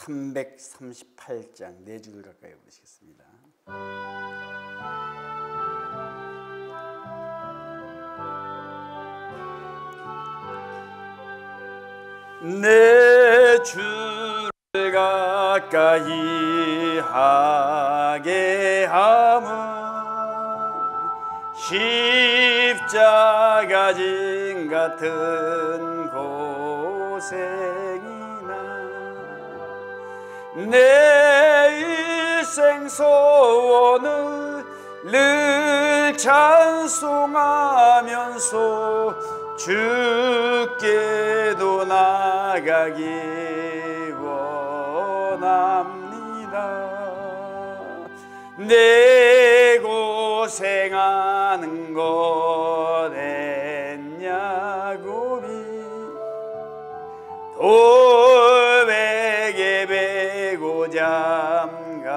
338장 4줄 가까이 부르시겠습니다. 내 주를 가까이 하게 함은 십자가 진 같은 고생이나 내 일생 소원을 늘 찬송하면서 주께도 나가기 원합니다. 내 고생하는 것 했냐고비 돌베개 베고 잠갔습니다.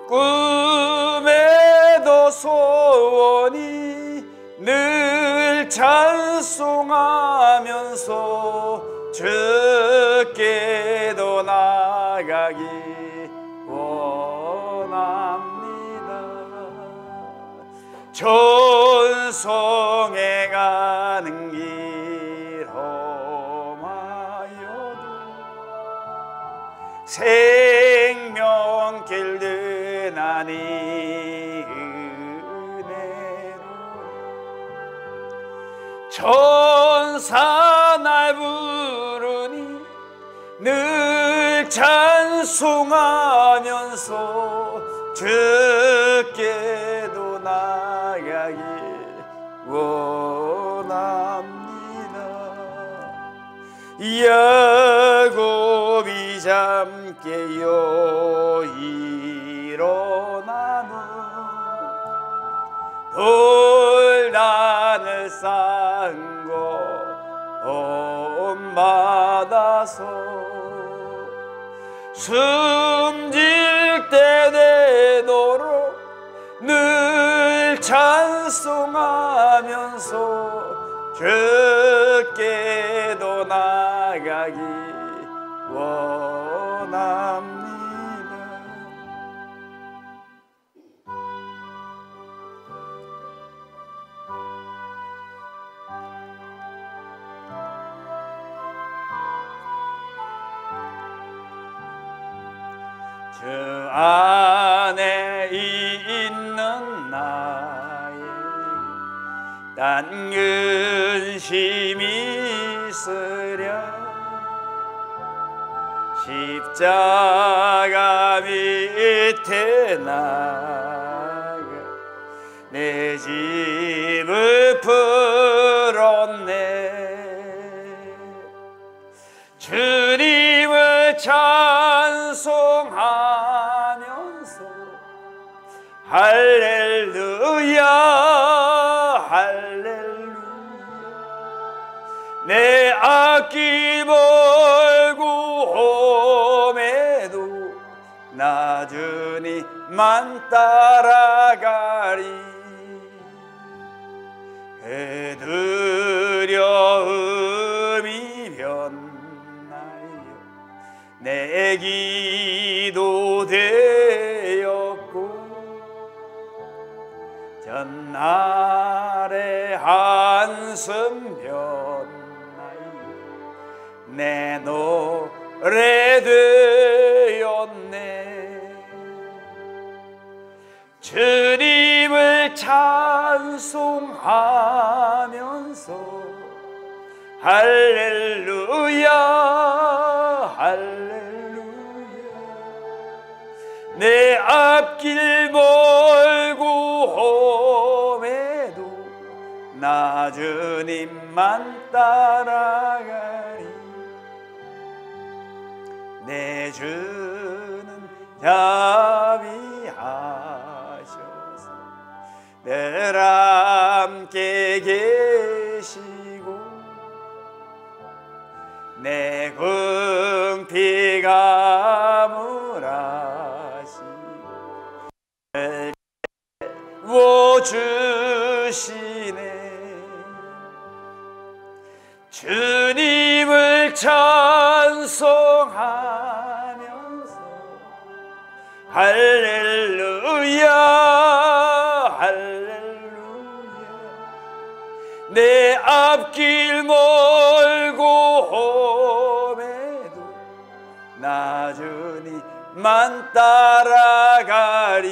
꿈에도 소원이 늘 찬송하면서 주께도 나가기 원합니다. 전성에 가는 길 험하여도 생명길 드나니 은혜로 천사 날 부르니 늘 찬송하면서 주께도 나가기 원합니다. 야곱이 잠깨어 일어나는 돌단을 쌓은 것 본받아서 숨질 때 되도록 늘 찬송하면서 주께도 나가기 원합니다. 주 안에 있는 나의 딴 근심이 있으랴 십자가 밑에 나가 내 집을 풀었네. 주님을 찬송하면서 할렐루야 할렐루야 내 앞길 멀고 험해도 나 주님만 따라가리. 그 두려움이 변하여 내 기도 되었고 전날의 한숨 변하여 내 노래 되었네. 주님을 찬송하면서 할렐루야 할렐루야 내 앞길 멀고 험해도 나 주님만 따라가리. 내 주는 자비하셔서 늘 함께 계시고 내 궁피 가물하시고 주시네. 주님을 찬송하면서 할렐루야 할렐루야 내 앞길 멀고 험해도 나주니만 따라가리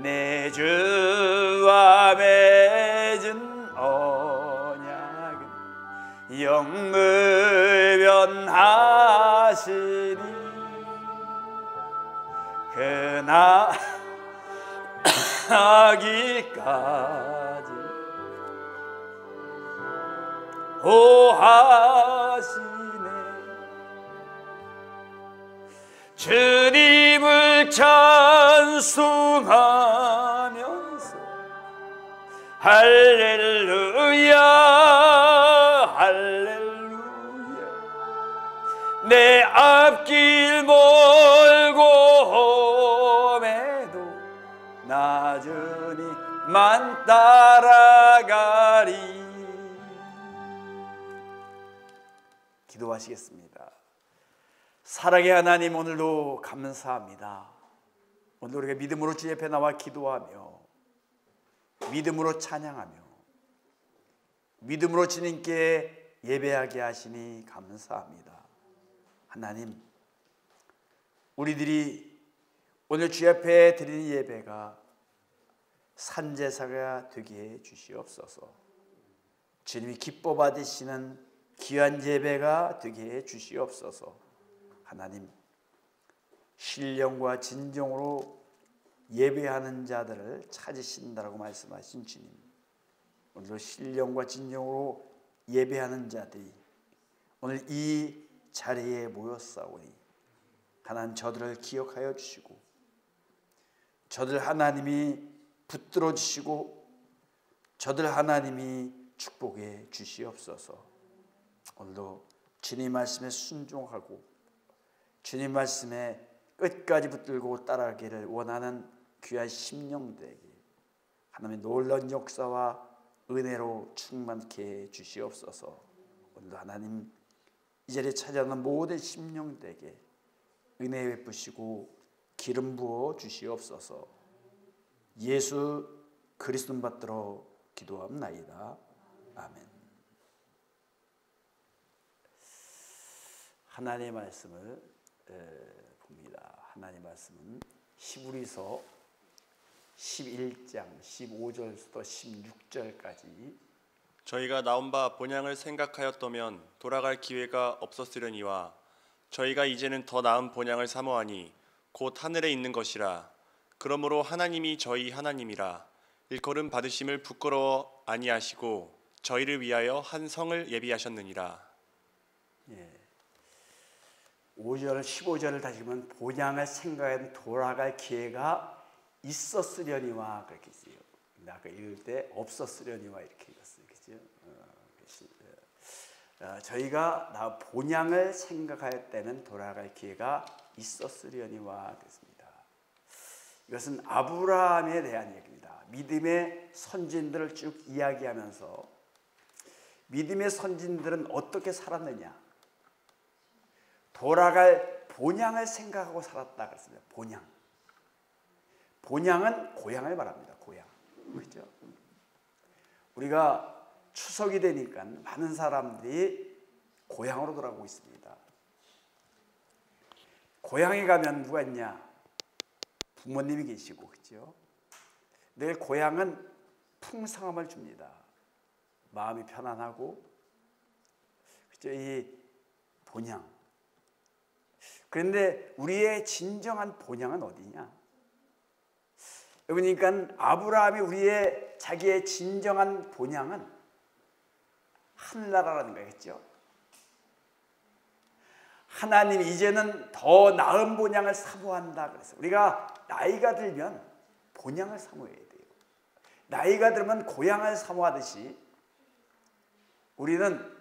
내 주와 맺은 언약은 영무변하시니 그나기까지 오하시네 주님을 찬송하면서 할렐루야 할렐루야 내 앞길 멀고 험해도 나주니만 따라가리. 기도하시겠습니다. 사랑의 하나님, 오늘도 감사합니다. 오늘 우리가 믿음으로 주 옆에 나와 기도하며 믿음으로 찬양하며 믿음으로 주님께 예배하게 하시니 감사합니다. 하나님, 우리들이 오늘 주 앞에 드리는 예배가 산제사가 되게 해 주시옵소서. 주님이 기뻐 받으시는 귀한 예배가 되게 해 주시옵소서. 하나님, 신령과 진정으로 예배하는 자들을 찾으신다라고 말씀하신 주님, 오늘도 신령과 진정으로 예배하는 자들이 오늘 이 자리에 모였사오니 하나님, 저들을 기억하여 주시고 저들 하나님이 붙들어 주시고 저들 하나님이 축복해 주시옵소서. 오늘도 주님 말씀에 순종하고 주님 말씀에 끝까지 붙들고 따라가기를 원하는 귀한 심령들에게 하나님의 놀라운 역사와 은혜로 충만케 해 주시옵소서. 오늘도 하나님, 이 자리에 찾아오는 모든 심령들에게 은혜 베푸시고 기름 부어 주시옵소서. 예수 그리스도 받들어 기도합나이다. 아멘. 하나님의 말씀을 봅니다. 하나님의 말씀은 히브리서 11장 15절부터 16절까지 저희가 나온 바 본향을 생각하였더면 돌아갈 기회가 없었으려니와 저희가 이제는 더 나은 본향을 사모하니 곧 하늘에 있는 것이라. 그러므로 하나님이 저희 하나님이라 일컬음 받으심을 부끄러워 아니하시고 저희를 위하여 한 성을 예비하셨느니라. 5절 15절을 다시 보면 본향을 생각해 돌아갈 기회가 있었으려니와 그렇게 써요. 아까 읽을 때 없었으려니와 이렇게 읽었어요. 그죠? 저희가 본향을 생각할 때는 돌아갈 기회가 있었으려니와 그랬습니다. 이것은 아브라함에 대한 얘기입니다. 믿음의 선진들을 쭉 이야기하면서 믿음의 선진들은 어떻게 살았느냐, 돌아갈 본향을 생각하고 살았다 그랬습니다. 본향은 고향을 말합니다. 고향. 그렇죠? 우리가 추석이 되니까 많은 사람들이 고향으로 돌아가고 있습니다. 고향에 가면 누가 있냐? 부모님이 계시고, 그렇죠? 늘 고향은 풍성함을 줍니다. 마음이 편안하고, 그렇죠? 이 본향. 그런데 우리의 진정한 본향은 어디냐? 그러니까 아브라함이 우리의 자기의 진정한 본향은 하늘나라라는 거겠죠. 하나님, 이제는 더 나은 본향을 사모한다 그랬어요. 우리가 나이가 들면 본향을 사모해야 돼요. 나이가 들면 고향을 사모하듯이 우리는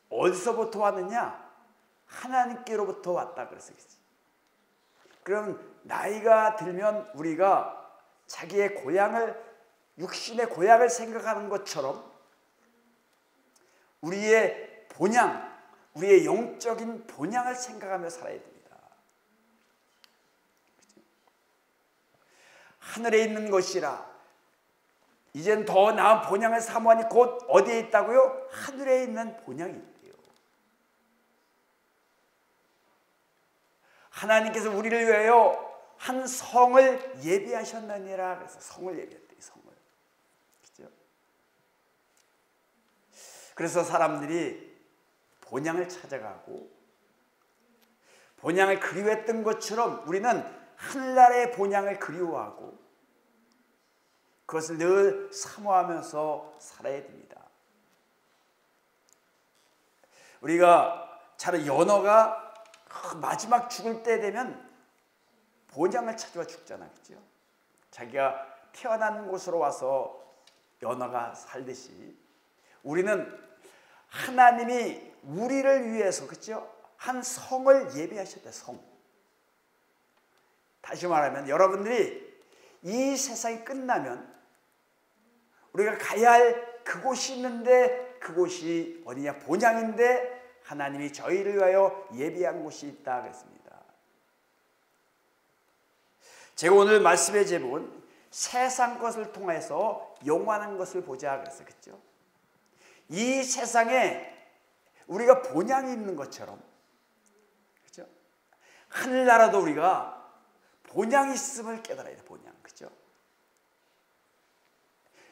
어디서부터 왔느냐? 하나님께로부터 왔다 그랬어요. 그럼 나이가 들면 우리가 자기의 고향을, 육신의 고향을 생각하는 것처럼 우리의 본향, 우리의 영적인 본향을 생각하며 살아야 됩니다. 하늘에 있는 것이라. 이젠 더 나은 본향을 사모하니 곧 어디에 있다고요? 하늘에 있는 본향이 있대요. 하나님께서 우리를 위하여 한 성을 예비하셨느니라. 그래서 성을 예비했대요. 성을. 그렇죠? 그래서 사람들이 본향을 찾아가고 본향을 그리워했던 것처럼 우리는 하늘나라의 본향을 그리워하고 그것을 늘 사모하면서 살아야 됩니다. 우리가 잘 연어가 마지막 죽을 때 되면 본향을 찾아 죽잖아, 그렇죠? 자기가 태어난 곳으로 와서 연어가 살듯이 우리는 하나님이 우리를 위해서, 그렇죠? 한 성을 예비하셨다. 성. 다시 말하면 여러분들이 이 세상이 끝나면 우리가 가야 할 그곳이 있는데 그곳이 어디냐? 본향인데 하나님이 저희를 위하여 예비한 곳이 있다 그랬습니다. 제가 오늘 말씀의 제목은 세상 것을 통해서 영원한 것을 보자 그랬어요. 그렇죠? 이 세상에 우리가 본향이 있는 것처럼, 그렇죠? 하늘나라도 우리가 본향이 있음을 깨달아야 돼. 본향, 그렇죠?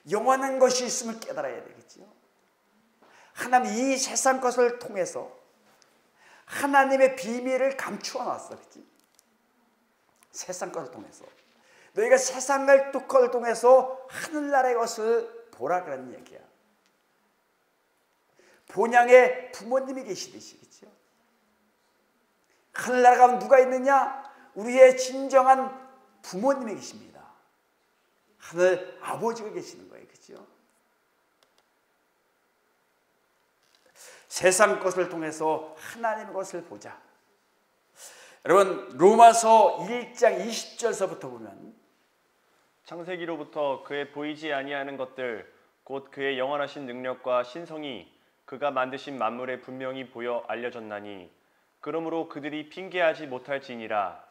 영원한 것이 있음을 깨달아야 되겠죠. 하나님 이 세상 것을 통해서 하나님의 비밀을 감추어 놨어, 그렇지? 세상 것을 통해서 너희가 세상을 뚜껑을 통해서 하늘나라의 것을 보라 그런 얘기야. 본향에 부모님이 계시듯이, 그렇죠? 하늘나라 가면 누가 있느냐? 우리의 진정한 부모님이 계십니다. 하늘 아버지가 계시는 거예요, 그렇죠? 세상 것을 통해서 하나님의 것을 보자. 여러분 로마서 1장 20절서부터 보면 창세기로부터 그의 보이지 아니하는 것들 곧 그의 영원하신 능력과 신성이 그가 만드신 만물에 분명히 보여 알려졌나니 그러므로 그들이 핑계하지 못할지니라.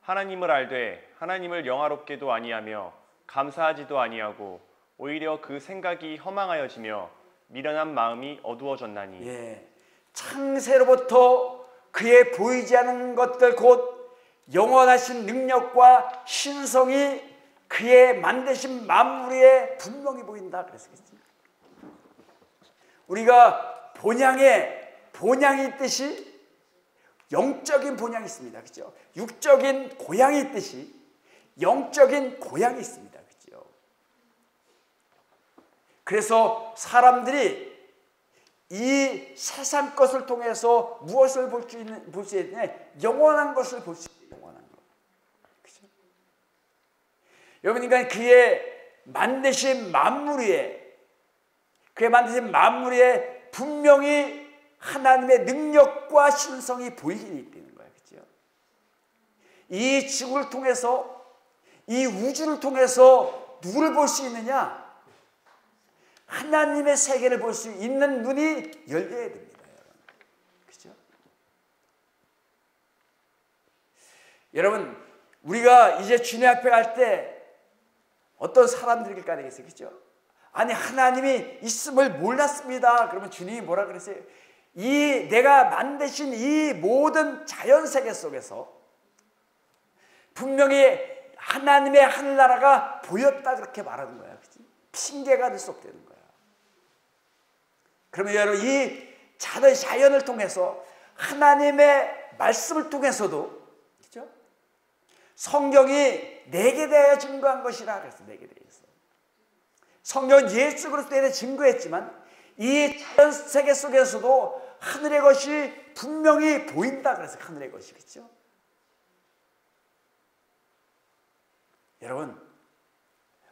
하나님을 알되 하나님을 영화롭게도 아니하며 감사하지도 아니하고 오히려 그 생각이 허망하여지며 미련한 마음이 어두워졌나니. 예, 창세로부터 그의 보이지 않는 것들 곧 영원하신 능력과 신성이 그의 만드신 만물 위에 분명히 보인다 그랬겠지. 우리가 본향이 있듯이 영적인 본향이 있습니다, 그렇죠? 육적인 고향이 있듯이 영적인 고향이 있습니다, 그렇죠? 그래서 사람들이 이 세상 것을 통해서 무엇을 볼 수 있느냐? 영원한 것을 볼 수 있는 영원한 것. 그렇죠? 여러분, 그러니까 그의 만드신 만물 위에 분명히 하나님의 능력과 신성이 보이게 되는 거예요. 그렇죠? 이 지구를 통해서 이 우주를 통해서 누구를 볼 수 있느냐? 하나님의 세계를 볼 수 있는 눈이 열려야 됩니다, 여러분. 그렇죠? 여러분, 우리가 이제 주님 앞에 갈 때 어떤 사람들일 까 되겠어요, 그렇죠? 아니 하나님이 있음을 몰랐습니다. 그러면 주님이 뭐라 그랬어요? 이 내가 만드신 이 모든 자연 세계 속에서 분명히 하나님의 하늘나라가 보였다 그렇게 말하는 거야, 그렇지? 핑계가 될 수 없다는 거야. 그러면 여러분 이 자연을 통해서 하나님의 말씀을 통해서도 그렇죠? 성경이 내게 대하여 증거한 것이라 그랬어. 내게 대해서 성경은 예수 그리스도에 대해 증거했지만 이 자연 세계 속에서도 하늘의 것이 분명히 보인다 그래서 하늘의 것이, 그렇죠? 여러분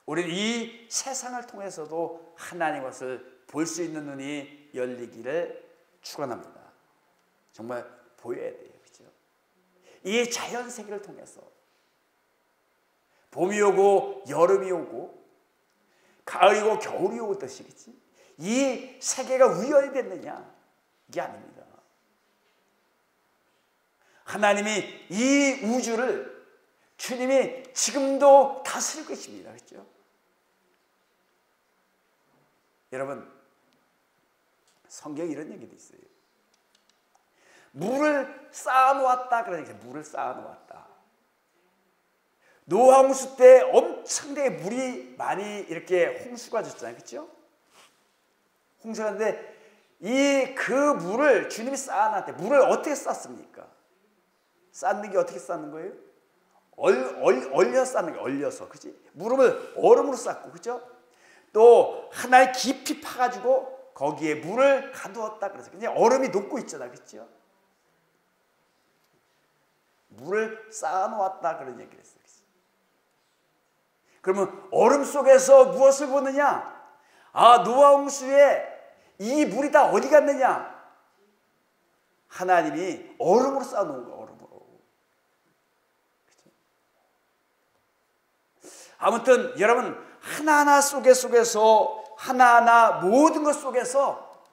우리는 이 세상을 통해서도 하나님의 것을 볼 수 있는 눈이 열리기를 축원합니다. 정말 보여야 돼요, 그렇죠? 이 자연 세계를 통해서 봄이 오고 여름이 오고 가을이 오고 겨울이 오듯이, 그렇지? 이 세계가 우연이 됐느냐? 이게 아닙니다. 하나님이 이 우주를 주님이 지금도 다스릴 것입니다. 그렇죠? 여러분, 성경에 이런 얘기도 있어요. 물을 쌓아놓았다. 그러니까 물을 쌓아놓았다. 노아 홍수 때 엄청나게 물이 많이 이렇게 홍수가 졌잖아요. 그렇죠? 홍수가 났는데 그 물을 주님이 쌓아놨대. 물을 어떻게 쌓습니까? 쌓는 게 어떻게 쌓는 거예요? 얼려 쌓는 게 얼려서, 그지? 물을 얼음으로 쌓고, 그죠? 또 하나의 깊이 파가지고 거기에 물을 가두었다 그래서 그냥 얼음이 녹고 있잖아, 그렇죠? 물을 쌓아놓았다 그런 얘기를 했어요. 그러면 얼음 속에서 무엇을 보느냐? 아, 노아 홍수에 이 물이 다 어디 갔느냐? 하나님이 얼음으로 쌓아놓은 거예요. 얼음으로. 그렇죠? 아무튼 여러분, 하나하나 속에서 하나하나 모든 것 속에서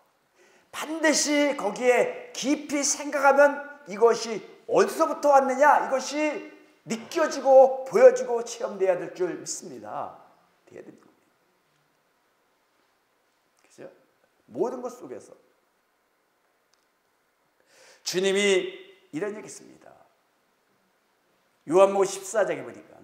반드시 거기에 깊이 생각하면 이것이 어디서부터 왔느냐? 이것이 느껴지고 보여지고 체험돼야 될 줄 믿습니다. 돼야 됩니다. 그죠? 모든 것 속에서 주님이 이런 얘기 했습니다. 요한복음 14장에 보니까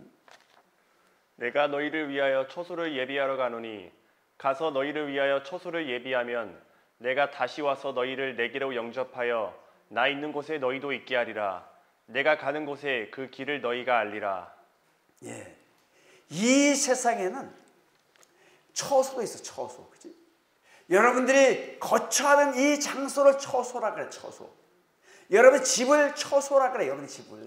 내가 너희를 위하여 처소를 예비하러 가노니 가서 너희를 위하여 처소를 예비하면 내가 다시 와서 너희를 내게로 영접하여 나 있는 곳에 너희도 있게 하리라. 내가 가는 곳에 그 길을 너희가 알리라. 예, 이 세상에는 처소도 있어. 처소, 그렇지? 여러분들이 거처하는 이 장소를 처소라 그래. 처소. 여러분 집을 처소라 그래. 여러분 집을.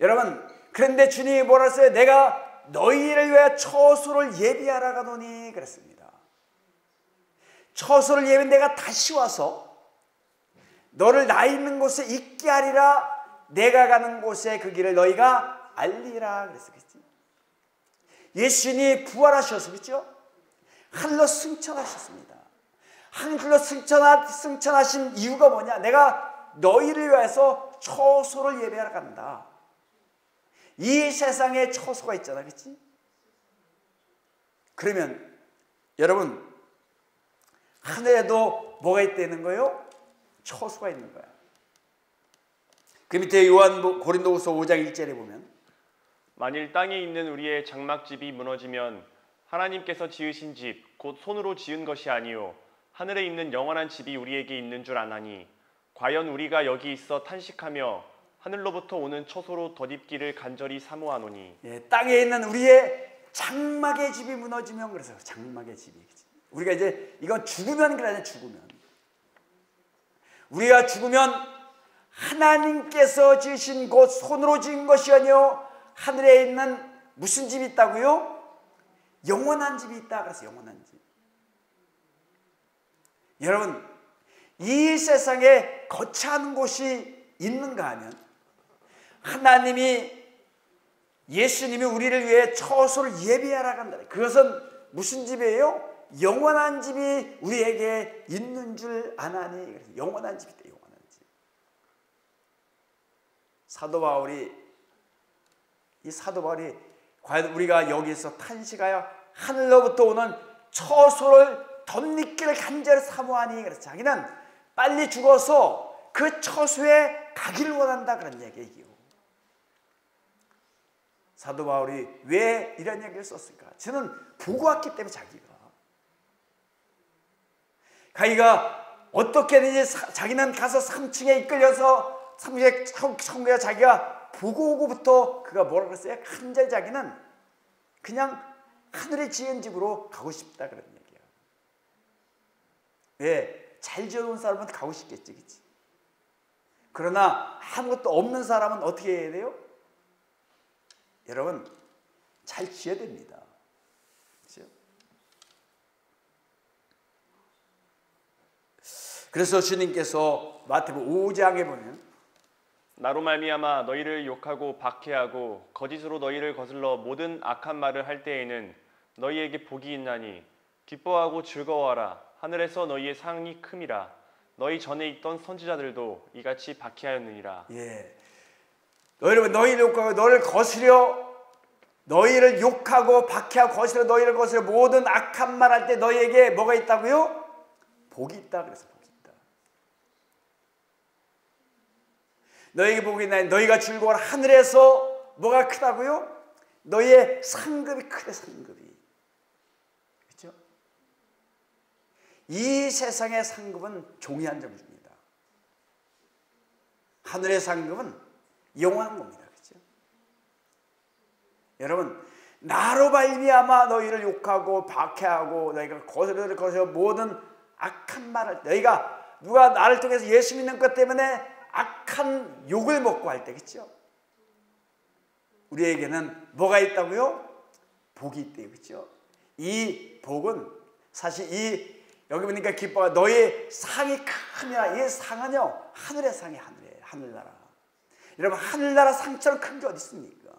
여러분, 그런데 주님이 뭐라 했어요? 내가 너희를 위해 처소를 예비하러 가노니 그랬습니다. 처소를 예비하면 내가 다시 와서 너를 나 있는 곳에 있게 하리라. 내가 가는 곳에 그 길을 너희가 알리라 그랬어. 그렇지? 예수님이 부활하셔서, 그렇죠? 하늘로 승천하셨습니다. 하늘로 승천하신 이유가 뭐냐? 내가 너희를 위해서 처소를 예배하러 간다. 이 세상에 처소가 있잖아, 그렇지? 그러면 여러분, 하늘에도 뭐가 있다는 거예요? 처소가 있는 거야. 그 밑에 고린도후서 5장 1절에 보면 만일 땅에 있는 우리의 장막집이 무너지면 하나님께서 지으신 집 곧 손으로 지은 것이 아니요 하늘에 있는 영원한 집이 우리에게 있는 줄 아나니 과연 우리가 여기 있어 탄식하며 하늘로부터 오는 처소로 덧입기를 간절히 사모하노니. 예, 땅에 있는 우리의 장막의 집이 무너지면 그래서 장막의 집이 우리가 이제 이건 죽으면 그러냐. 죽으면 우리가 죽으면 하나님께서 지으신 곳 손으로 지은 것이 아니요 하늘에 있는 무슨 집이 있다고요? 영원한 집이 있다. 그래서 영원한 집. 여러분, 이 세상에 거처하는 곳이 있는가 하면 하나님이 예수님이 우리를 위해 처소를 예비하러 간다. 그것은 무슨 집이에요? 영원한 집이 우리에게 있는 줄 아나니. 그래서 영원한 집이 있다. 영원한 집. 사도 바울이 과연 우리가 여기서 탄식하여 하늘로부터 오는 처소를 덧입기를 간절히 사모하니. 그래서 자기는 빨리 죽어서 그 처소에 가기를 원한다. 그런 얘기예요. 사도 바울이 왜 이런 얘기를 썼을까? 저는 보고 왔기 때문에 자기가 어떻게든지 자기는 가서 3층에 이끌려서 3층에 천국에 자기가 보고 오고부터 그가 뭐라고 했어요? 간절히 자기는 그냥 하늘에 지은 집으로 가고 싶다 그런 얘기야. 왜? 잘 지어놓은 사람은 가고 싶겠지, 그치? 그러나 아무것도 없는 사람은 어떻게 해야 돼요? 여러분, 잘 지어야 됩니다. 그렇죠? 그래서 주님께서 마태복음 5장에 보면 나로 말미암아 너희를 욕하고 박해하고 거짓으로 너희를 거슬러 모든 악한 말을 할 때에는 너희에게 복이 있나니 기뻐하고 즐거워하라. 하늘에서 너희의 상이 큼이라. 너희 전에 있던 선지자들도 이같이 박해하였느니라. 예. 너희를 욕하고 너를 거스려 너희를 욕하고 박해하고 거스려 너희를 거스려 모든 악한 말 할 때 너희에게 뭐가 있다고요? 복이 있다. 그래서 복이 있다. 너희에게 복이 있나니 너희가 즐거워하는 하늘에서 뭐가 크다고요? 너희의 상급이 크대. 상급이. 그렇죠? 이 세상의 상급은 종이한 점입니다. 하늘의 상급은 영원한 겁니다. 그렇죠? 여러분, 나로 말미암아 너희를 욕하고 박해하고 너희가 거스려 모든 악한 말을 너희가 누가 나를 통해서 예수 믿는 것 때문에 악한 욕을 먹고 할 때, 그렇죠? 우리에게는 뭐가 있다고요? 복이 있대요. 그렇죠? 이 복은 사실 여기 보니까 기뻐가 너의 상이 크냐. 이 상은요 하늘의 상이 하늘나라. 여러분, 하늘나라 상처럼 큰 게 어디 있습니까?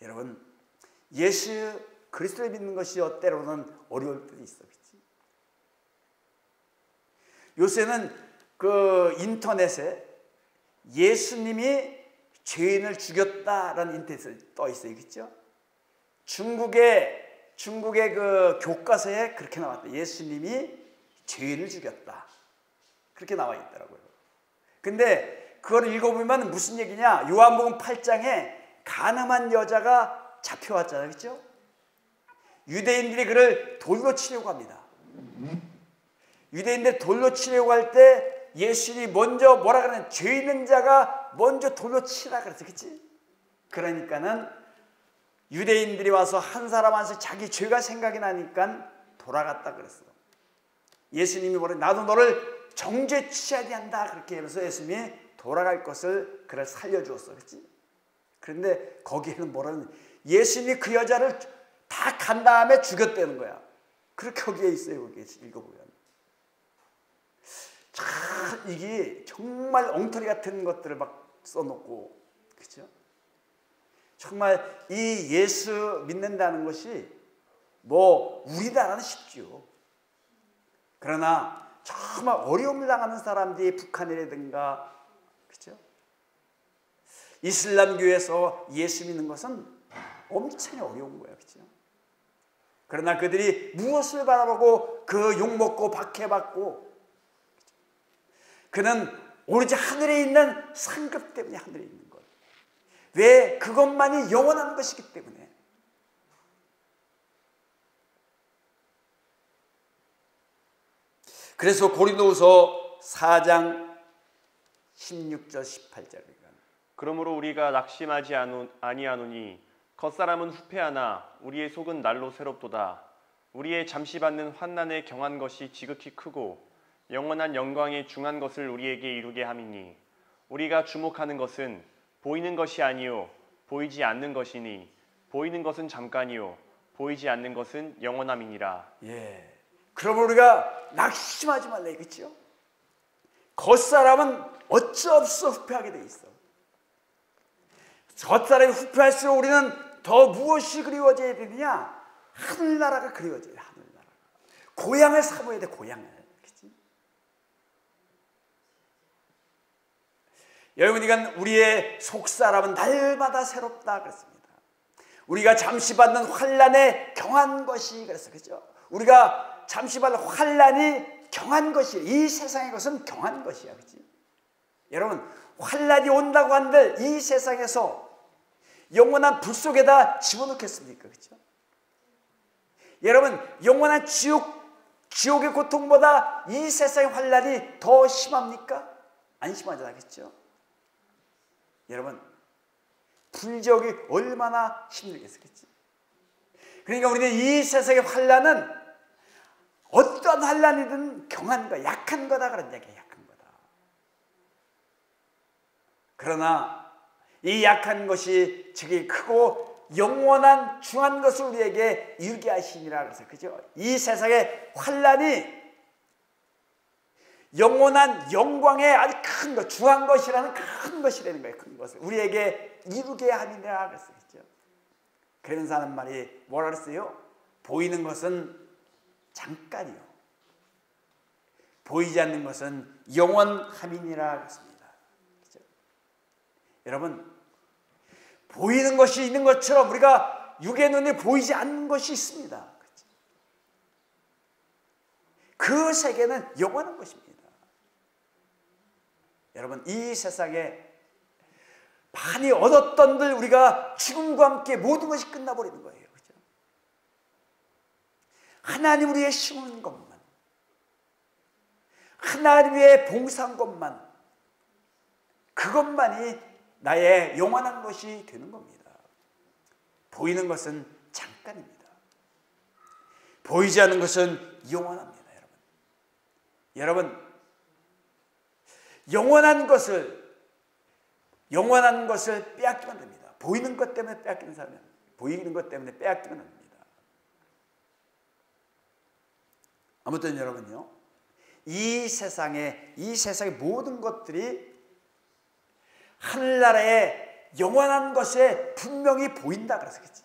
여러분, 예수 그리스도를 믿는 것이 때로는 어려울 때도 있어. 그렇지? 요새는 그 인터넷에 예수님이 죄인을 죽였다라는 인터넷에 떠 있어요. 그렇죠? 중국의 그 교과서에 그렇게 나왔다. 예수님이 죄인을 죽였다. 그렇게 나와 있더라고요. 근데 그걸 읽어보면 무슨 얘기냐? 요한복음 8장에 가늠한 여자가 잡혀왔잖아요. 그렇죠? 유대인들이 그를 돌로 치려고 합니다. 유대인들이 돌로 치려고 할 때 예수님이 먼저 뭐라 그러냐? 죄 있는 자가 먼저 돌로 치라 그랬어. 그렇지? 그러니까는 유대인들이 와서 한 사람 한씩 자기 죄가 생각이 나니까 돌아갔다 그랬어. 예수님이 뭐래? 나도 너를 정죄 취하게 한다. 그렇게 하면서 예수님이 돌아갈 것을 그를 살려주었어. 그렇지? 그런데 거기에는 뭐라는, 예수님이 그 여자를 다 간 다음에 죽였다는 거야. 그렇게 거기에 있어요. 거기에 읽어보면. 참 이게 정말 엉터리 같은 것들을 막 써놓고, 그렇죠? 정말 이 예수 믿는다는 것이 뭐 우리나라는 쉽죠. 그러나 정말 어려움을 당하는 사람들이 북한이라든가, 그렇죠? 이슬람교에서 예수 믿는 것은 엄청 어려운 거예요. 그렇죠? 그러나 그들이 무엇을 바라보고 그 욕먹고 박해받고, 그는 오로지 하늘에 있는 상급 때문에 하늘에 있는 것. 왜? 그것만이 영원한 것이기 때문에. 그래서 고린도후서 4장 16절 18절. 그러므로 우리가 낙심하지 아니하노니 겉사람은 후패하나 우리의 속은 날로 새롭도다. 우리의 잠시 받는 환난에 경한 것이 지극히 크고 영원한 영광에 중한 것을 우리에게 이루게 함이니 우리가 주목하는 것은 보이는 것이 아니요 보이지 않는 것이니 보이는 것은 잠깐이요 보이지 않는 것은 영원함이니라. 예. 그러면 우리가 낙심하지 말라 이거죠. 겉사람은 어찌 없어 후패하게 돼 있어. 겉사람이 후패할수록 우리는 더 무엇이 그리워져야 되느냐? 하늘나라가 그리워져야 돼. 하늘나라. 고향을 사모해야 돼. 고향을. 여러분이가 우리의 속사람은 날마다 새롭다 그랬습니다. 우리가 잠시 받는 환난에 경한 것이 그랬어. 그죠? 우리가 잠시 받는 환난이 경한 것이, 이 세상의 것은 경한 것이야. 그렇지? 여러분, 환난이 온다고 한들 이 세상에서 영원한 불 속에다 집어넣겠습니까? 그렇죠? 여러분, 영원한 지옥의 고통보다 이 세상의 환난이 더 심합니까? 안 심하잖아요. 그렇죠? 여러분, 불지옥이 얼마나 힘들겠겠지? 그러니까 우리는 이 세상의 환난은 어떤 환난이든 경한 거, 약한 거다 그런 얘기야. 약한 거다. 그러나 이 약한 것이 되게 크고 영원한 중한 것을 우리에게 이루게 하시니라 그래서, 그죠? 이 세상의 환난이 영원한 영광의 아주 큰 것, 중한 것이라는 큰 것이라는 거예요. 큰 것을 우리에게 이루게 함이라 그랬었죠. 그러면서 하는 말이 뭐라 그랬어요? 보이는 것은 잠깐이요, 보이지 않는 것은 영원함이니라 했습니다. 그렇죠? 여러분, 보이는 것이 있는 것처럼 우리가 육의 눈에 보이지 않는 것이 있습니다. 그렇죠? 그 세계는 영원한 것입니다. 여러분, 이 세상에 많이 얻었던들 우리가 죽음과 함께 모든 것이 끝나버리는 거예요. 그렇죠? 하나님 우리의 심은 것만, 하나님 위에 봉사한 것만, 그것만이 나의 영원한 것이 되는 겁니다. 보이는 것은 잠깐입니다. 보이지 않는 것은 영원합니다. 여러분, 영원한 것을 빼앗기면 됩니다. 보이는 것 때문에 빼앗기는 사람은, 보이는 것 때문에 빼앗기면 안 됩니다. 아무튼 여러분요, 이 세상의 모든 것들이 하늘나라의 영원한 것에 분명히 보인다 그랬겠지.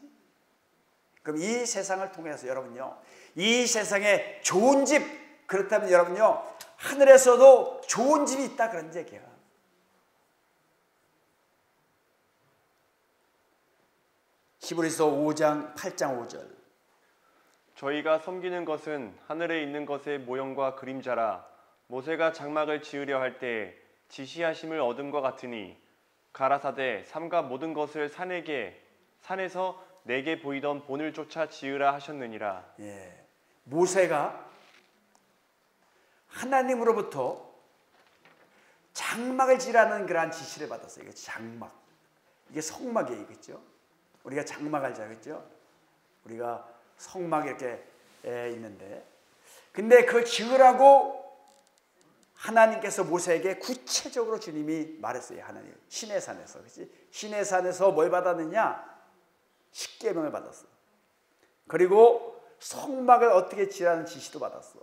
그럼 이 세상을 통해서 여러분요, 이 세상에 좋은 집, 그렇다면 여러분요, 하늘에서도 좋은 집이 있다 그런 얘기야. 히브리서 5장 8장 5절. 저희가 섬기는 것은 하늘에 있는 것의 모형과 그림자라. 모세가 장막을 지으려 할 때 지시하심을 얻음과 같으니 가라사대 삼가 모든 것을 산에서 내게 보이던 본을 쫓아 지으라 하셨느니라. 예, 모세가 하나님으로부터 장막을 지으라는 그러한 지시를 받았어요. 이게 장막, 이게 성막이에요, 그렇죠? 우리가 장막 알죠, 그렇죠? 우리가 성막 이렇게 있는데, 근데 그걸 지으라고 하나님께서 모세에게 구체적으로 주님이 말했어요. 하나님 시내산에서, 그렇지? 시내산에서 뭘 받았느냐? 십계명을 받았어. 그리고 성막을 어떻게 지으라는 지시도 받았어.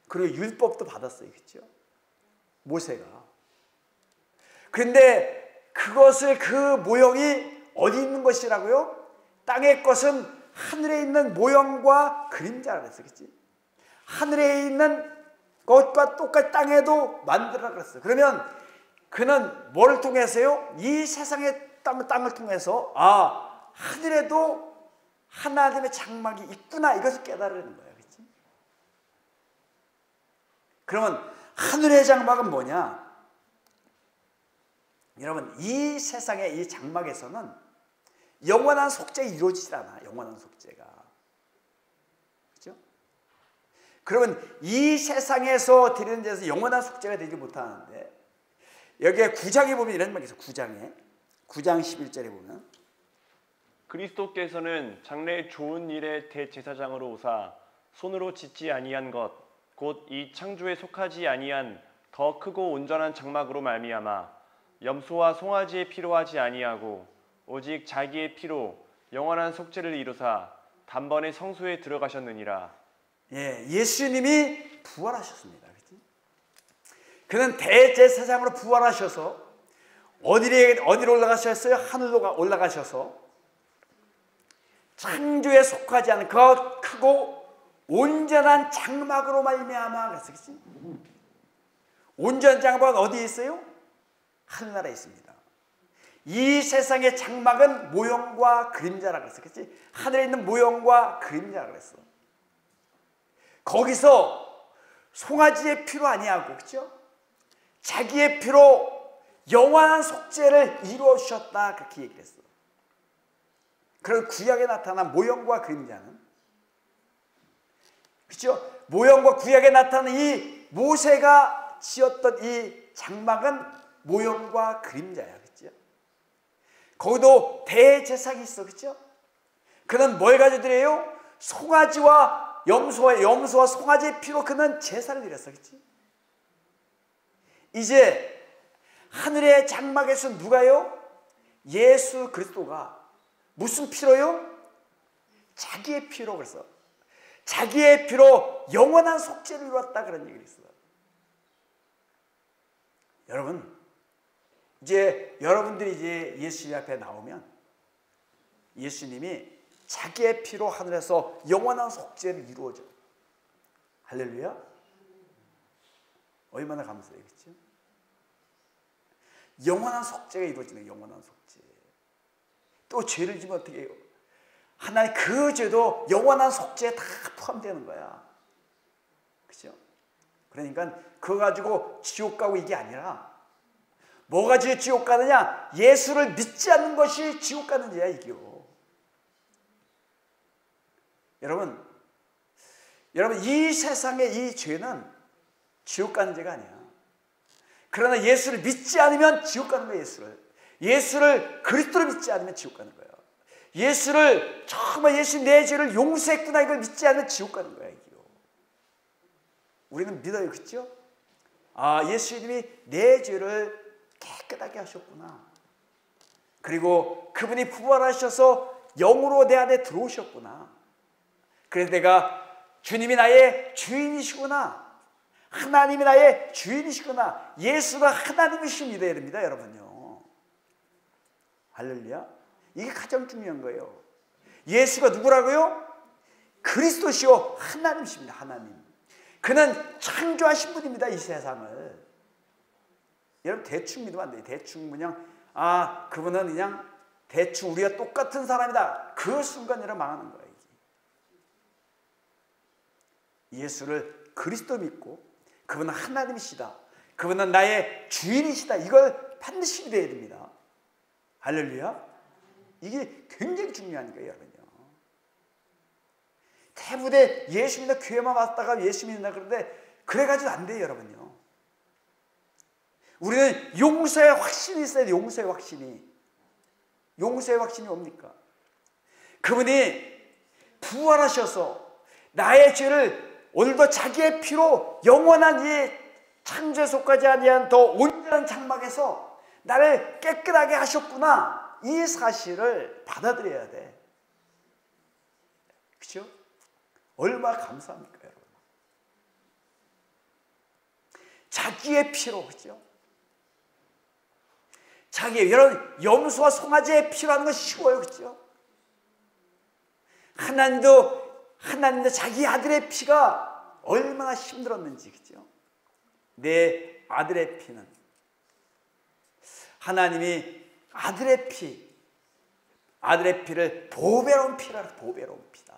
그리고 율법도 받았어요, 그렇죠? 모세가. 그런데 그것을, 그 모형이 어디 있는 것이라고요? 땅의 것은 하늘에 있는 모형과 그림자라 그랬어, 그렇지? 하늘에 있는 것과 똑같이 땅에도 만들어라 그랬어. 그러면 그는 뭐를 통해서요? 이 세상의 땅을 통해서 하늘에도 하나님의 장막이 있구나, 이것을 깨달으는 거예요, 그렇지? 그러면 하늘의 장막은 뭐냐? 여러분, 이 세상의 이 장막에서는 영원한 속죄가 이루어지질 않아. 영원한 속죄가, 그렇죠? 그러면 이 세상에서 드리는 데서 영원한 속죄가 되지 못하는데, 여기에 9장에 보면 이런 말이 있어요. 9장 11절에 보면 그리스도께서는 장래의 좋은 일의 대제사장으로 오사 손으로 짓지 아니한 것 곧 이 창조에 속하지 아니한 더 크고 온전한 장막으로 말미암아 염소와 송아지의 피로 하지 아니하고 오직 자기의 피로 영원한 속죄를 이루사 단번에 성소에 들어가셨느니라. 예, 예수님이 부활하셨습니다. 그렇지? 그는 대제사장으로 부활하셔서 어디로 올라가셨어요? 하늘로 올라가셔서 창조에 속하지 않은 그 크고 온전한 장막으로 말미암아 그랬어. 온전한 장막은 어디에 있어요? 하늘나라에 있습니다. 이 세상의 장막은 모형과 그림자라 그랬어. 그렇지? 하늘에 있는 모형과 그림자라 그랬어. 거기서 송아지의 피로 아니하고, 그렇죠? 자기의 피로 영원한 속죄를 이루어 주셨다, 그렇게 얘기를 했어. 그런 구약에 나타난 모형과 그림자는, 그렇죠? 모형과 구약에 나타나는 이 모세가 지었던 이 장막은 모형과 그림자야, 그렇죠? 거기도 대제사장이 있어, 그렇죠? 그는 뭘 가지고 드려요? 송아지와 염소와 송아지의 피로 그는 제사를 드렸어, 그렇지? 이제 하늘의 장막에서 누가요? 예수 그리스도가 무슨 피로요? 자기의 피로. 그래서 자기의 피로 영원한 속죄를 이루었다, 그런 얘기를 했어요. 여러분, 이제 여러분들이 이제 예수님 앞에 나오면 예수님이 자기의 피로 하늘에서 영원한 속죄를 이루어줘. 할렐루야. 얼마나 감사해겠죠. 영원한 속죄가 이루어지는 영원한 속죄. 또 죄를 지면 어떻게 해요? 하나님 그 죄도 영원한 속죄에 다 포함되는 거야. 그죠? 그러니까 그거 가지고 지옥 가고 이게 아니라 뭐가 지옥 가느냐? 예수를 믿지 않는 것이 지옥 가는 죄야 이게요. 여러분 이 세상의 이 죄는 지옥 가는 죄가 아니야. 그러나 예수를 믿지 않으면 지옥 가는 거야. 예수를 그리스도로 믿지 않으면 지옥 가는 거야. 예수를 정말 예수 내 죄를 용서했구나 이걸 믿지 않으면 지옥 가는 거야 이게요. 우리는 믿어요, 그렇죠? 아, 예수님이 내 죄를 깨끗하게 하셨구나. 그리고 그분이 부활하셔서 영으로 내 안에 들어오셨구나. 그래서 내가 주님이 나의 주인이시구나. 하나님이 나의 주인이시구나. 예수가 하나님이시고 믿어야 됩니다, 여러분요. 할렐루야. 이게 가장 중요한 거예요. 예수가 누구라고요? 그리스도시요 하나님이십니다. 하나님. 그는 창조하신 분입니다. 이 세상을. 여러분 대충 믿으면 안 돼요. 대충 그냥 그분은 그냥 대충 우리가 똑같은 사람이다. 그 순간 여러분 망하는 거예요. 예수를 그리스도 믿고 그분은 하나님이시다. 그분은 나의 주인이시다. 이걸 반드시 믿어야 됩니다. 할렐루야. 이게 굉장히 중요한 거예요, 여러분요. 대부대 예수 믿는 교회만 왔다가 예수 믿는다 그러는데 그래가지고 안 돼요, 여러분요. 우리는 용서의 확신이 있어야 돼요. 용서의 확신이. 용서의 확신이 뭡니까? 그분이 부활하셔서 나의 죄를 오늘도 자기의 피로 영원한 이 창조에 속하지 아니한 더 온전한 장막에서 나를 깨끗하게 하셨구나. 이 사실을 받아들여야 돼. 그렇죠? 얼마나 감사합니까, 여러분? 자기의 피로, 그렇죠? 여러분, 염소와 송아지의 피로 하는 건 쉬워요, 그렇죠? 하나님도 자기 아들의 피가 얼마나 힘들었는지, 그렇죠? 내 아들의 피는 하나님이 아들의 피를 보배로운 피라, 보배로운 피다.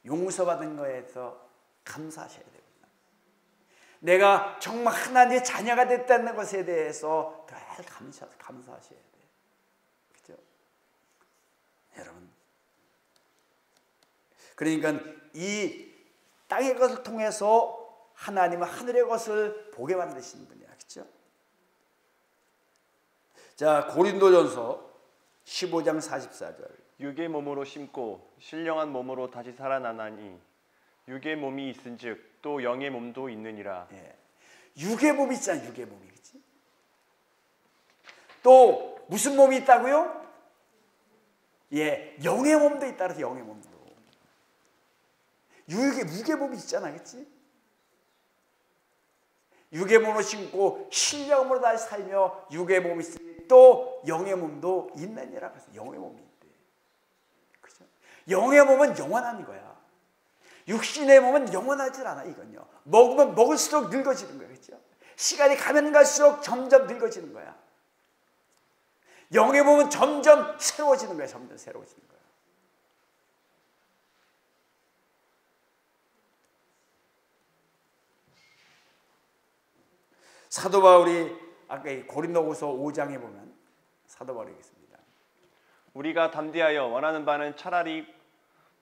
용서받은 거에서 감사하셔야 됩니다. 내가 정말 하나님의 자녀가 됐다는 것에 대해서 늘 감사하셔야 돼요. 그렇죠? 여러분. 그러니까 이 땅의 것을 통해서 하나님은 하늘의 것을 보게 만드시는 분이야. 그렇죠? 자, 고린도전서 15장 44절. 육의 몸으로 심고 신령한 몸으로 다시 살아나나니 육의 몸이 있은즉 또 영의 몸도 있느니라. 예. 육의 몸이 있잖아. 육의 몸이. 그렇지? 또 무슨 몸이 있다고요? 예, 영의 몸도 있다. 그래서 영의 몸도. 육의 몸이 있잖아. 그렇지? 육의 몸을 신고 신령으로 다시 살며 육의 몸이 있으니 또 영의 몸도 있느니라. 그래서 영의 몸이 있대. 그죠? 영의 몸은 영원한 거야. 육신의 몸은 영원하지 않아. 이건요. 먹으면 먹을수록 늙어지는 거야. 그렇죠? 시간이 가면 갈수록 점점 늙어지는 거야. 영의 몸은 점점 새로워지는 거야. 점점 새로워지는 거야. 사도 바울이 아까 고린도후서 5장에 보면 사도 바울이 있습니다. 우리가 담대하여 원하는 바는 차라리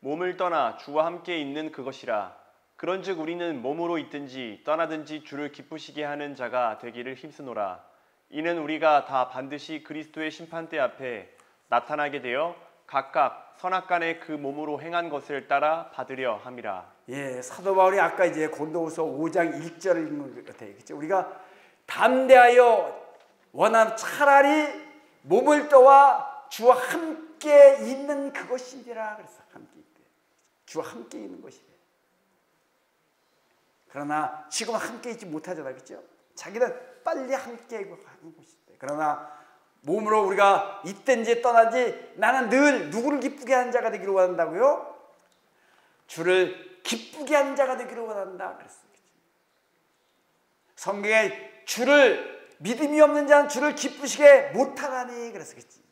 몸을 떠나 주와 함께 있는 그것이라. 그런즉 우리는 몸으로 있든지 떠나든지 주를 기쁘시게 하는 자가 되기를 힘쓰노라. 이는 우리가 다 반드시 그리스도의 심판대 앞에 나타나게 되어 각각 선악간에 그 몸으로 행한 것을 따라 받으려 함이라. 예, 사도 바울이 아까 이제 고린도후서 5장 1절을 읽는 것 같아요. 그렇죠? 우리가 담대하여 원하는 차라리 몸을 떠와 주와 함께 있는 그것이니라. 그래서 함께 있대. 주와 함께 있는 것이래. 그러나 지금은 함께 있지 못하잖아. 그렇죠? 자기는 빨리 함께 하는 것이대. 그러나 몸으로 우리가 있든지 떠나지 나는 늘 누구를 기쁘게 하는 자가 되기를 원한다고요? 주를 기쁘게 하는 자가 되기를 원한다 그랬어요. 성경에 주를 믿음이 없는 자는 주를 기쁘시게 못하나니 그랬었겠지.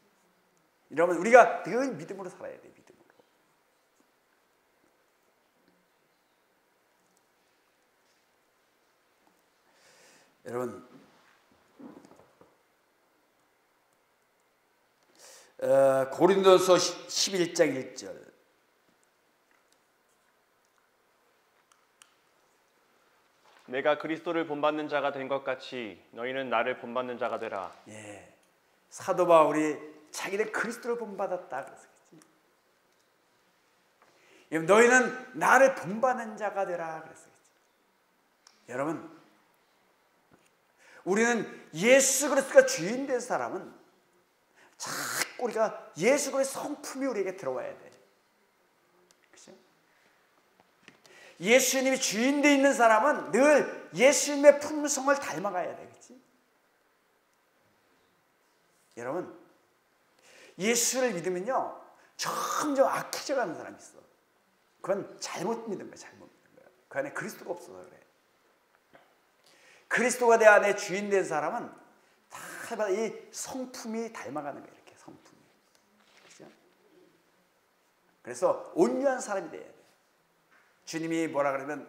이러면 우리가 늘 믿음으로 살아야 돼. 믿음으로. 여러분 고린도서 11장 1절 내가 그리스도를 본받는 자가 된 것 같이 너희는 나를 본받는 자가 되라. 예, 사도 바울이 자기는 그리스도를 본받았다 그랬었겠지. 너희는 나를 본받는 자가 되라 그랬었겠지. 여러분 우리는 예수 그리스도가 주인 된 사람은 자꾸 우리가 예수 그리스도의 성품이 우리에게 들어와야 돼. 그렇죠? 예수님이 주인 돼 있는 사람은 늘 예수님의 품성을 닮아가야 돼. 그렇지? 여러분 예수를 믿으면요 점점 악해져 가는 사람이 있어. 그건 잘못 믿은 거야. 잘못 믿은 거야. 그 안에 그리스도가 없어서 그래. 그리스도가 내 안에 주인 된 사람은 다 이 성품이 닮아가는 거예요. 이렇게 성품이. 그렇죠? 그래서 온유한 사람이 돼야 돼. 주님이 뭐라 그러면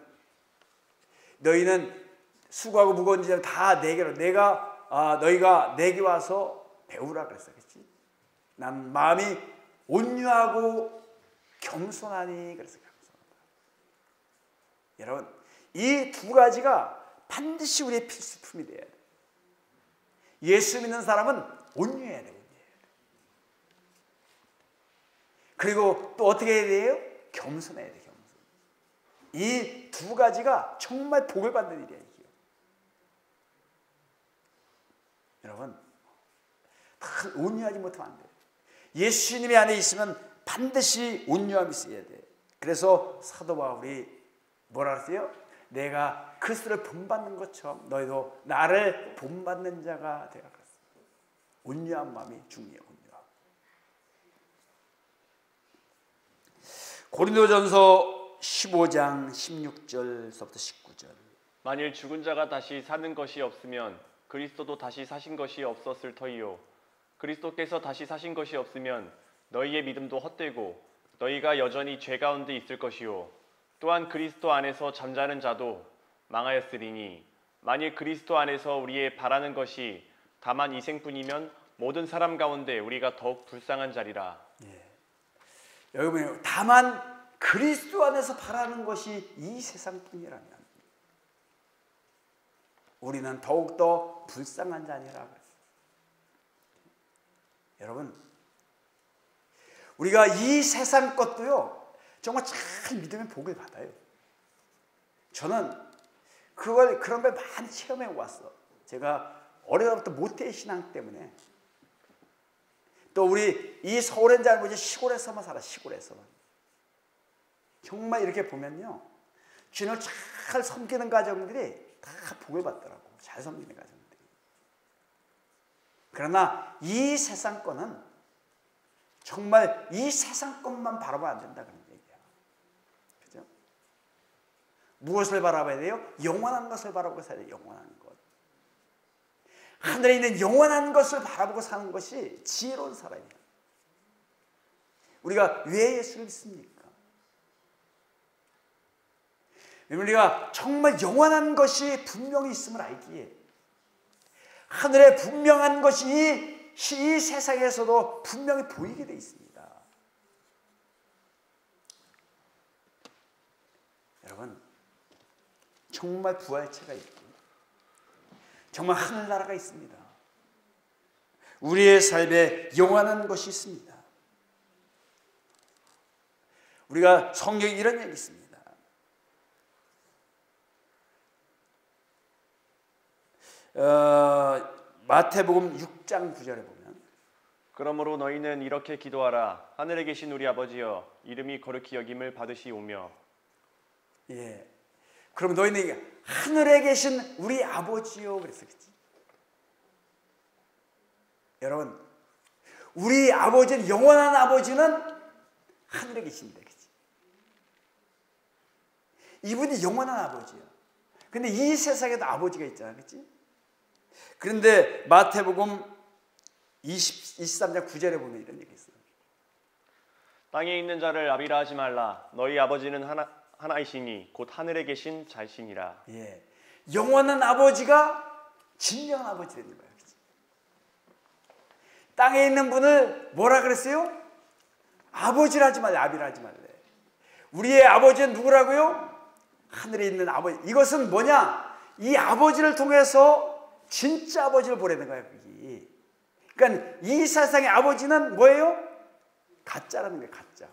너희는 수고하고 무거운 짐을 다 내게로 너희가 내게 와서 배우라 그랬어. 그렇지? 난 마음이 온유하고 겸손하니 그래서 겸손하다. 여러분 이 두 가지가 반드시 우리의 필수품이 돼야 돼. 예수 믿는 사람은 온유해야 돼. 그리고 또 어떻게 해야 돼요? 겸손해야 돼. 겸손. 이 두 가지가 정말 복을 받는 일이야. 이게. 여러분 다 온유하지 못하면 안 돼. 예수님이 안에 있으면 반드시 온유함이 있어야 돼. 그래서 사도 바울이 뭐라 그랬어요? 내가 그리스도를 본받는 것처럼 너희도 나를 본받는 자가 되라 그랬어요. 온유한 마음이 중요해요. 온유함. 고린도전서 15장 16절서부터 19절. 만일 죽은 자가 다시 사는 것이 없으면 그리스도도 다시 사신 것이 없었을 터이요. 그리스도께서 다시 사신 것이 없으면 너희의 믿음도 헛되고 너희가 여전히 죄 가운데 있을 것이요. 또한 그리스도 안에서 잠자는 자도 망하였으리니 만일 그리스도 안에서 우리의 바라는 것이 다만 이 생뿐이면 모든 사람 가운데 우리가 더욱 불쌍한 자리라. 예. 여기 보면 다만 그리스도 안에서 바라는 것이 이 세상뿐이라면 우리는 더욱더 불쌍한 자니라 그랬어요. 여러분 우리가 이 세상 것도요 정말 잘 믿으면 복을 받아요. 저는 그런 걸 많이 체험해 왔어. 제가 어려서부터 모태 신앙 때문에 또 우리 이 서울엔 잘 모르지 시골에서만 살아. 시골에서만. 정말 이렇게 보면요 주님을 잘 섬기는 가정들이 다 복을 받더라고. 잘 섬기는 가정들이. 그러나 이 세상 거는 정말 이 세상 것만 바라보면 안 된다 그런 얘기야. 그죠? 무엇을 바라봐야 돼요? 영원한 것을 바라보고 살아야 돼요. 영원한 것. 하늘에 있는 영원한 것을 바라보고 사는 것이 지혜로운 사람이에요. 우리가 왜 예수를 믿습니까? 우리가 정말 영원한 것이 분명히 있음을 알기에 하늘에 분명한 것이 이 세상에서도 분명히 보이게 돼 있습니다. 여러분 정말 부활체가 있고 정말 하늘나라가 있습니다. 우리의 삶에 영원한 것이 있습니다. 우리가 성경에 이런 얘기 있습니다. 마태복음 6장 9절에 보면 그러므로 너희는 이렇게 기도하라. 하늘에 계신 우리 아버지여 이름이 거룩히 여김을 받으시오며. 예. 그럼 너희는 하늘에 계신 우리 아버지요 그랬었겠지. 여러분, 우리 아버지는, 영원한 아버지는 하늘에 계십니다. 그치? 이분이 영원한 아버지야. 근데 이 세상에도 아버지가 있잖아. 그치? 그런데 마태복음 23장 9절에 보면 이런 얘기 있어요. 땅에 있는 자를 아비라 하지 말라. 너희 아버지는 하나이시니 곧 하늘에 계신 자이시니라. 예, 영원한 아버지가 진정한 아버지라는 거예요. 그치? 땅에 있는 분을 뭐라 그랬어요? 아버지라 하지 말래. 아비라 하지 말래. 우리의 아버지는 누구라고요? 하늘에 있는 아버지. 이것은 뭐냐? 이 아버지를 통해서 진짜 아버지를 보내는 거예요. 여기. 그러니까 이 세상의 아버지는 뭐예요? 가짜라는 거예요. 가짜.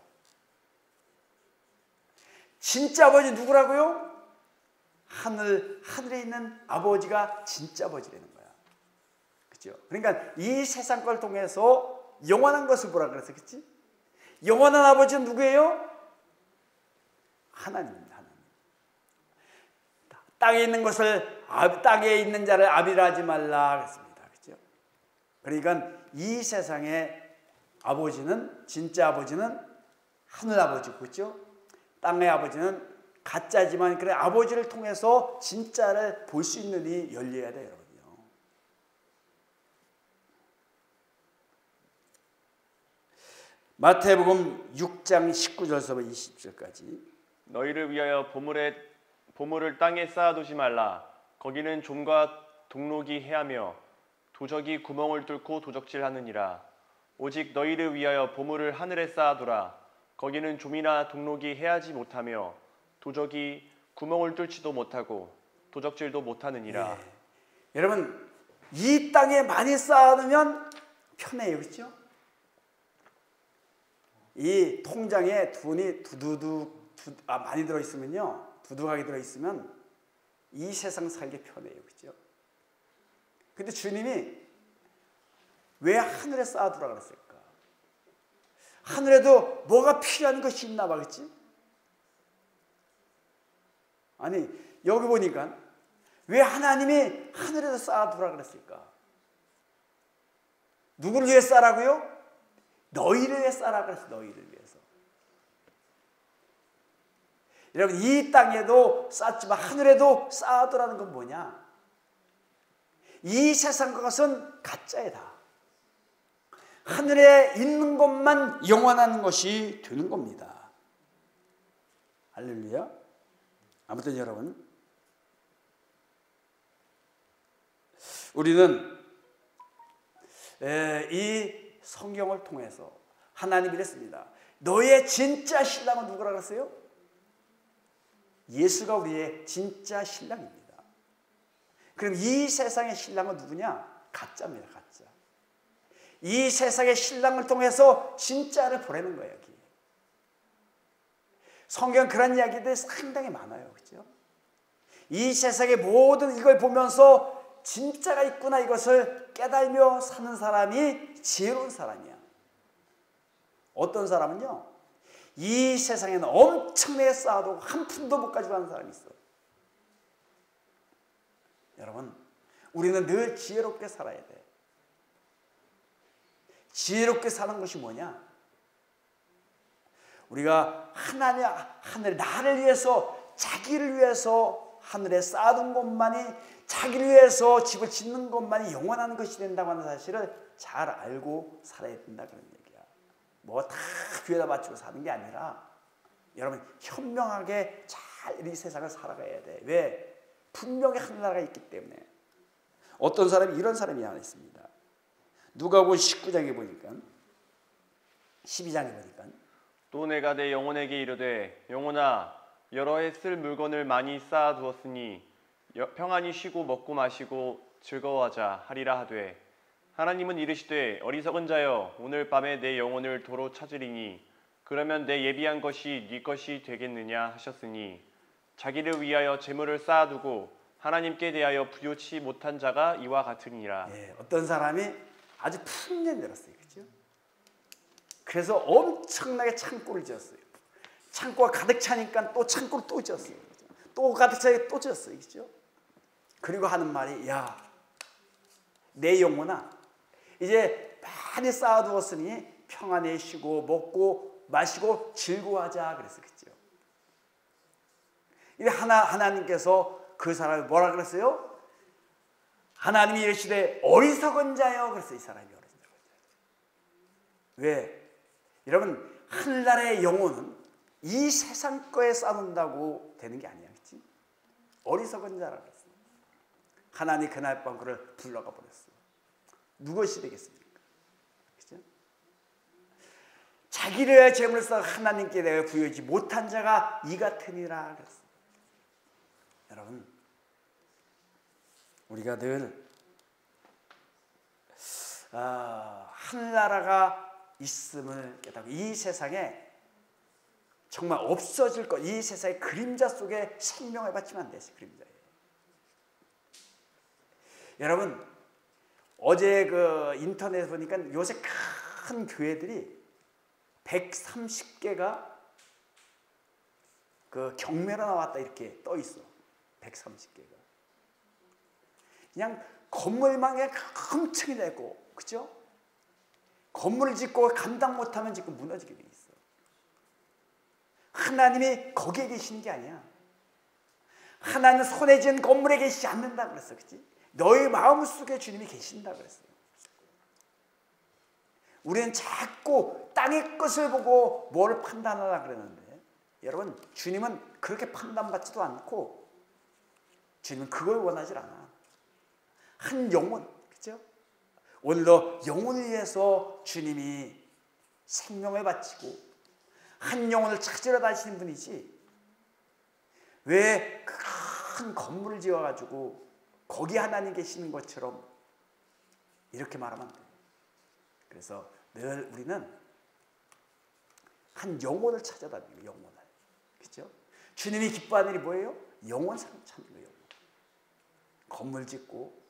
진짜 아버지 누구라고요? 하늘에 있는 아버지가 진짜 아버지라는 거야. 그렇죠? 그러니까 이 세상 걸 통해서 영원한 것을 보라 그랬어. 그렇지? 영원한 아버지는 누구예요? 하나님입니다. 하나님. 땅에 있는 자를 아비라 하지 말라 그랬습니다. 그렇죠? 그러니까 이 세상의 아버지는, 진짜 아버지는 하늘 아버지고, 그렇죠? 땅의 아버지는 가짜지만 그래 아버지를 통해서 진짜를 볼 수 있는 눈이 열려야 돼요, 여러분요. 마태복음 6장 19절서부터 20절까지. 너희를 위하여 보물을 땅에 쌓아두지 말라. 거기는 좀과 동록이 해하며 도적이 구멍을 뚫고 도적질하느니라. 오직 너희를 위하여 보물을 하늘에 쌓아두라. 거기는 좀이나 동록이 해하지 못하며 도적이 구멍을 뚫지도 못하고 도적질도 못하느니라. 예. 여러분, 이 땅에 많이 쌓아두면 편해요. 그렇죠? 이 통장에 돈이 많이 들어있으면요, 두둑하게 들어있으면 이 세상 살기 편해요. 그렇죠? 근데 주님이 왜 하늘에 쌓아두라 그랬을까? 하늘에도 뭐가 필요한 것이 있나 봐. 그렇지? 아니, 여기 보니까 왜 하나님이 하늘에도 쌓아두라 그랬을까? 누구를 위해 쌓으라고요? 너희를 위해 쌓으라 그랬어. 너희를 위해서. 여러분, 이 땅에도 쌓지만 하늘에도 쌓아두라는 건 뭐냐? 이 세상 것은 가짜이다. 하늘에 있는 것만 영원한 것이 되는 겁니다. 할렐루야. 아무튼 여러분, 우리는 이 성경을 통해서 하나님이 이랬습니다. 너의 진짜 신랑은 누구라 그랬어요? 예수가 우리의 진짜 신랑입니다. 그럼 이 세상의 신랑은 누구냐? 가짜입니다. 가짜. 이 세상의 신랑을 통해서 진짜를 보내는 거예요. 여기. 성경 그런 이야기들이 상당히 많아요. 그렇죠? 이 세상의 모든 이걸 보면서 진짜가 있구나, 이것을 깨달으며 사는 사람이 지혜로운 사람이야. 어떤 사람은요, 이 세상에는 엄청나게 쌓아도 한 푼도 못 가져가는 사람이 있어. 여러분, 우리는 늘 지혜롭게 살아야 돼. 지혜롭게 사는 것이 뭐냐? 우리가 하늘 나를 위해서, 자기를 위해서 하늘에 쌓아둔 것만이, 자기를 위해서 집을 짓는 것만이 영원한 것이 된다고 하는 사실을 잘 알고 살아야 된다, 그런 얘기야. 뭐 다 귀에다 맞추고 사는 게 아니라 여러분, 현명하게 잘 이 세상을 살아가야 돼. 왜? 분명히 하늘나라가 있기 때문에. 어떤 사람이 이런 사람이 하나 있습니다. 누가복음 19장에 보니까, 12장에 보니까, 또 내가 내 영혼에게 이르되 영혼아, 여러 해 쓸 물건을 많이 쌓아두었으니 평안히 쉬고 먹고 마시고 즐거워하자 하리라 하되, 하나님은 이르시되 어리석은 자여, 오늘 밤에 내 영혼을 도로 찾으리니 그러면 내 예비한 것이 네 것이 되겠느냐 하셨으니, 자기를 위하여 재물을 쌓아두고 하나님께 대하여 부요치 못한 자가 이와 같으니라. 예, 어떤 사람이 아주 풍년 열었어요. 그렇죠? 그래서 엄청나게 창고를 지었어요. 창고가 가득 차니까 또 창고를 또 지었어요. 그렇죠? 또 가득 차게 또 지었어요. 그렇죠? 그리고 하는 말이, 야, 내 영혼아, 이제 많이 쌓아두었으니 평안히 쉬고 먹고 마시고 즐거워하자 그랬었겠죠. 이제 하나님께서 그 사람을 뭐라 그랬어요? 하나님이 이르시되 어리석은 자여 그랬어요. 이 사람이 어리석은 자여. 왜? 여러분, 하늘나라의 영혼은 이 세상 거에 쌓는다고 되는 게 아니야, 그렇지? 어리석은 자라 그랬어. 하나님 그날 밤 그를 불러가 버렸어. 무엇이 되겠습니까? 그렇죠? 자기를 재물을 쌓아 하나님께 내가 부여하지 못한 자가 이 같으니라 그랬어. 여러분, 우리가 늘 하늘나라가 있음을 깨닫고 이 세상에 정말 없어질 것, 이 세상의 그림자 속에 생명을 바치면 안 되지. 그림자에. 여러분, 어제 그 인터넷에 보니까 요새 큰 교회들이 130개가 그 경매로 나왔다 이렇게 떠 있어. 130개가. 그냥 건물망에 큰 층이 되고, 그죠? 건물을 짓고 감당 못하면 지금 무너지게 돼 있어. 하나님이 거기에 계시는 게 아니야. 하나님은 손에 지은 건물에 계시지 않는다 그랬어, 그렇지? 너의 마음속에 주님이 계신다 그랬어요. 우리는 자꾸 땅의 것을 보고 뭘 판단하라 그러는데, 여러분, 주님은 그렇게 판단받지도 않고 주님은 그걸 원하지 않아. 한 영혼, 그렇죠? 오늘도 영혼을 위해서 주님이 생명을 바치고 한 영혼을 찾으러 다니시는 분이지, 왜 큰 건물을 지어가지고 거기 하나님 계시는 것처럼 이렇게 말하면 안 돼요. 그래서 늘 우리는 한 영혼을 찾아다니고, 영혼을, 그렇죠? 주님이 기뻐하는 일이 뭐예요? 영혼 사람 찾는 거예요. 건물 짓고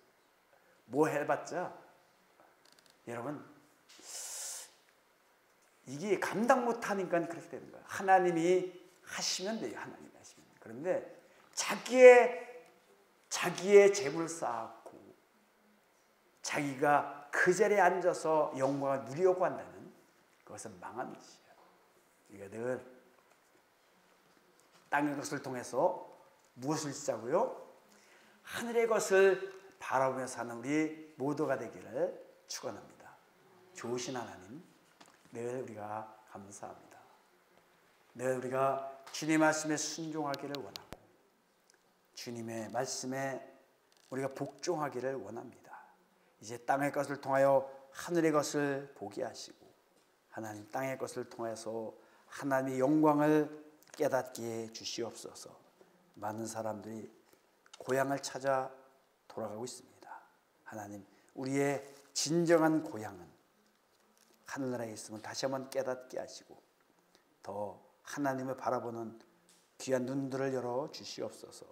뭐 해봤자 여러분, 이게 감당 못하니까 그렇게 되는 거예요. 하나님이 하시면 돼요. 하나님이 하시면. 그런데 자기의 재물을 쌓고 자기가 그 자리에 앉아서 영광을 누리려고 한다면 그것은 망한 짓이에요. 우리가 늘 땅의 것을 통해서 무엇을 짓자고요? 하늘의 것을 바라보며 사는 우리 모두가 되기를 축원합니다. 좋으신 하나님, 늘 우리가 감사합니다. 늘 우리가 주님의 말씀에 순종하기를 원하고 주님의 말씀에 우리가 복종하기를 원합니다. 이제 땅의 것을 통하여 하늘의 것을 보게 하시고 하나님 땅의 것을 통해서 하나님의 영광을 깨닫게 주시옵소서. 많은 사람들이 고향을 찾아 돌아가고 있습니다. 하나님, 우리의 진정한 고향은 하늘나라에 있으면 다시 한번 깨닫게 하시고 더 하나님을 바라보는 귀한 눈들을 열어 주시옵소서.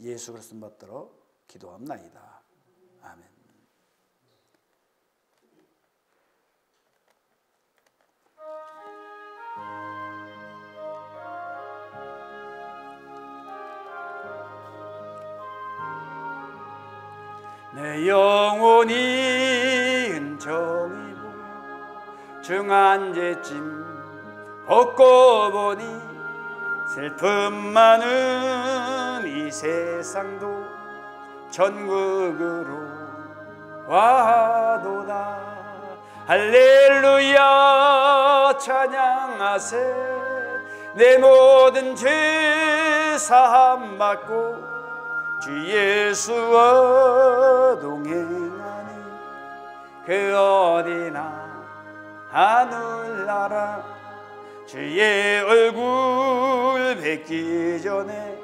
예수 그리스도 받들어 기도합나이다. 아멘. 내 영혼이 은총이 보여 중한제쯤 벗고 보니 슬픔 많은 이 세상도 천국으로 와도다. 할렐루야 찬양하세. 내 모든 죄 사함 받고 주 예수와 동행하니 그 어디나 하늘나라 주의 얼굴 뵙기 전에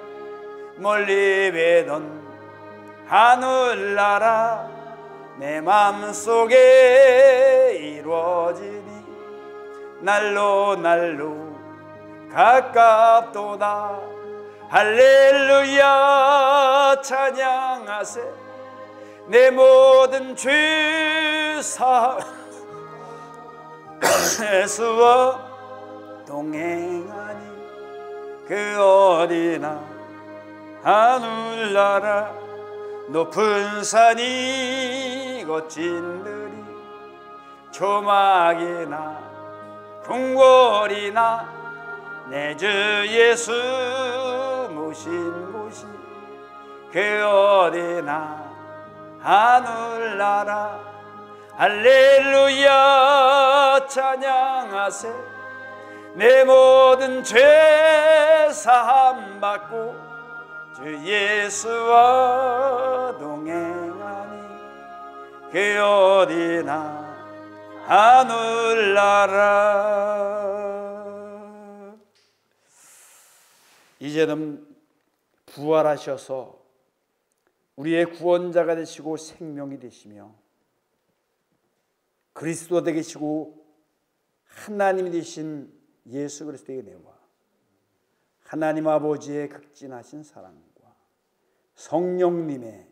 멀리 뵈던 하늘나라 내 맘속에 이루어지니 날로 날로 가깝도다. 할렐루야 찬양하세. 내 모든 죄 사함 예수와 동행하니 그 어디나 하늘나라 높은 산이 거친 들이 조막이나 궁궐이나 내 주 예수 모신 곳이 그 어디나 하늘나라 할렐루야 찬양하세. 내 모든 죄 사함 받고 주 예수와 동행하니 그 어디나 하늘나라. 이제는 부활하셔서 우리의 구원자가 되시고 생명이 되시며 그리스도 되시고 하나님이 되신 예수 그리스도의 은혜와 하나님 아버지의 극진하신 사랑과 성령님의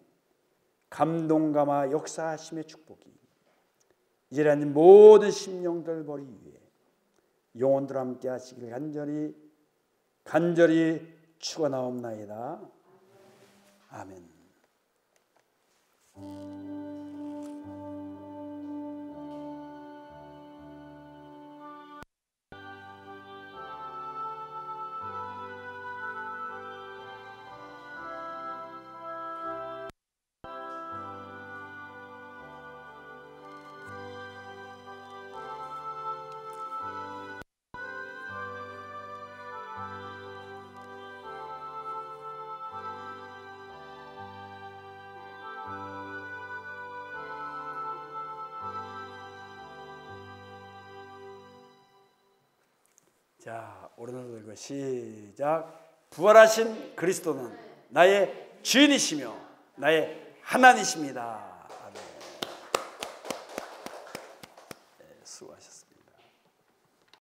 감동감화 역사하심의 축복이 이제는 모든 심령들 머리 위에 영혼들 함께 하시길 간절히 축원하옵나이다. 아멘. 자, 오른손 들고 시작. 부활하신 그리스도는 나의 주인이시며 나의 하나님이십니다. 아멘. 네, 수고하셨습니다.